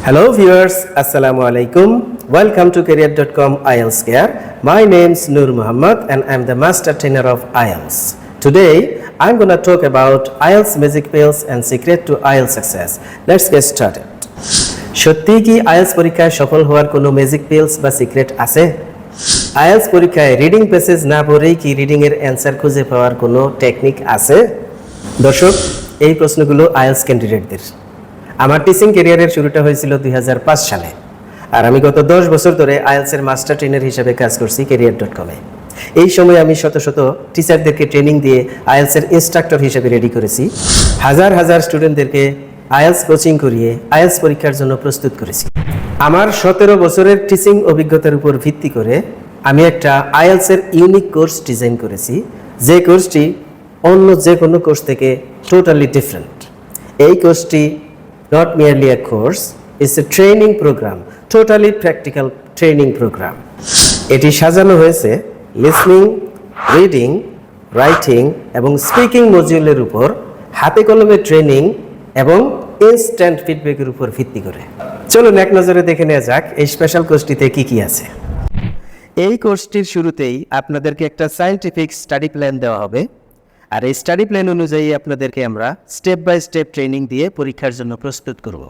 Hello viewers, Assalamu alaikum. Welcome to career.com IELTS Care. My name is Nur Muhammad and I'm the master trainer of IELTS. Today, I'm going to talk about IELTS magic pills and secret to IELTS success. Let's get started. সত্যি কি IELTS পরীক্ষায় সফল হওয়ার কোনো magic pills বা secret আছে? IELTS পরীক্ষায় reading passage না পড়েই কি রিডিং এর অ্যানসার খুঁজে পাওয়ার কোনো টেকনিক আছে? দর্শক, এই প্রশ্নগুলো IELTS ক্যান্ডিডেটদের। আমার টিচিং ক্যারিয়ারের শুরুটা হয়েছিল 2005 সালে, আর আমি গত 10 বছর ধরে IELTS এর মাস্টার ট্রেনার হিসেবে কাজ করছি career.com-এ। এই সময় আমি শত শত টিচারদেরকে ট্রেনিং দিয়ে IELTS এর ইনস্ট্রাক্টর হিসেবে রেডি করেছি, হাজার হাজার স্টুডেন্টদেরকে IELTS কোচিং করিয়ে IELTS পরীক্ষার জন্য প্রস্তুত করেছি। আমার 17 বছরের টিচিং অভিজ্ঞতার উপর ভিত্তি করে আমি একটা IELTS এর ইউনিক কোর্স ডিজাইন করেছি, যে কোর্সটি অন্য যে কোনো কোর্স থেকে টোটালি ডিফারেন্ট। এই কোর্সটি not merely a course, it's a training program, totally practical training program. এটি সাজানো হয়েছে লিসনিং, রিডিং, রাইটিং এবং স্পিকিং মডিউলের উপর হাতে কলমে ট্রেনিং এবং ইনস্ট্যান্ট ফিডব্যাকের উপর ভিত্তি করে। চলুন এক নজরে দেখে নেওয়া যাক এই স্পেশাল কোর্সটিতে কি কি আছে। এই কোর্সটির শুরুতেই আপনাদেরকে একটা সায়েন্টিফিক স্টাডি প্ল্যান দেওয়া হবে, আর এই স্টাডি প্ল্যান অনুযায়ী আপনাদেরকে আমরা স্টেপ বাই স্টেপ ট্রেনিং দিয়ে পরীক্ষার জন্য প্রস্তুত করব।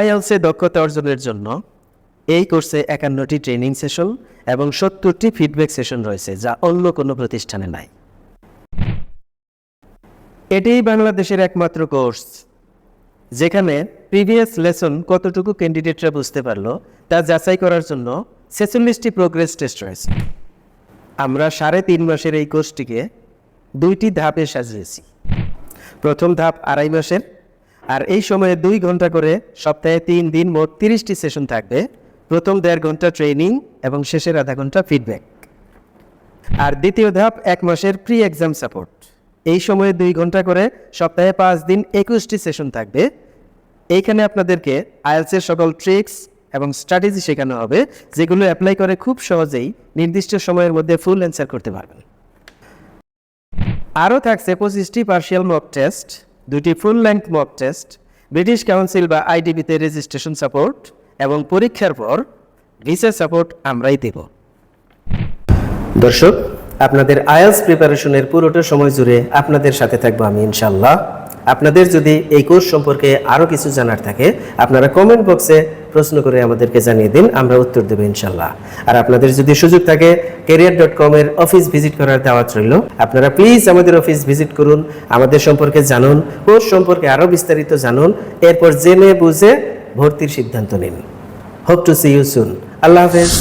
IELTS-এ দক্ষতা অর্জনের জন্য এই কোর্সে 51টি ট্রেনিং সেশন এবং 70টি ফিডব্যাক সেশন রয়েছে, যা অন্য কোনো প্রতিষ্ঠানে নাই। এটিই বাংলাদেশের একমাত্র কোর্স যেখানে প্রিভিয়াস লেসন কতটুকু ক্যান্ডিডেটরা বুঝতে পারলো তা যাচাই করার জন্য 46টি প্রোগ্রেস টেস্ট রয়েছে। আমরা 3.5 মাসের এই কোর্সটিকে 2টি ধাপে সাজিয়েছি। প্রথম ধাপ 2.5 মাসের, আর এই সময়ে 2 ঘন্টা করে সপ্তাহে 3 দিন মোট 30টি সেশন থাকবে। প্রথম 1.5 ঘন্টা ট্রেনিং এবং শেষের আধা ঘন্টা ফিডব্যাক। আর দ্বিতীয় ধাপ 1 মাসের প্রি এক্সাম সাপোর্ট। এই সময়ে 2 ঘন্টা করে সপ্তাহে 5 দিন 21টি সেশন থাকবে। এইখানে আপনাদেরকে IELTS এর সকল ট্রিক্স এবং স্ট্র্যাটেজি শেখানো হবে, যেগুলো অ্যাপ্লাই করে খুব সহজেই নির্দিষ্ট সময়ের মধ্যে ফুল অ্যান্সার করতে পারবেন। আরও থাকছে 25টি পার্শিয়াল মক টেস্ট, 2টি ফুল length mock test, British council বা IDB-তে রেজিস্ট্রেশন সাপোর্ট এবং পরীক্ষার পর ভিসা সাপোর্ট আমরাই দেব। দর্শক, আপনাদের IELTS প্রিপারেশনের পুরোটা সময় জুড়ে আপনাদের সাথে থাকবো আমি ইনশাআল্লাহ। আপনাদের যদি এই কোর্স সম্পর্কে আরও কিছু জানার থাকে, আপনারা কমেন্ট বক্সে প্রশ্ন করে আমাদেরকে জানিয়ে দিন, আমরা উত্তর দেবো ইনশাআল্লাহ। আর আপনাদের যদি সুযোগ থাকে career.com-এর অফিস ভিজিট করার দাওয়াত রইল। আপনারা প্লিজ আমাদের অফিস ভিজিট করুন, আমাদের সম্পর্কে জানুন, কোর্স সম্পর্কে আরও বিস্তারিত জানুন, এরপর জেনে বুঝে ভর্তির সিদ্ধান্ত নিন। Hope to see you soon. আল্লাহ হাফেজ।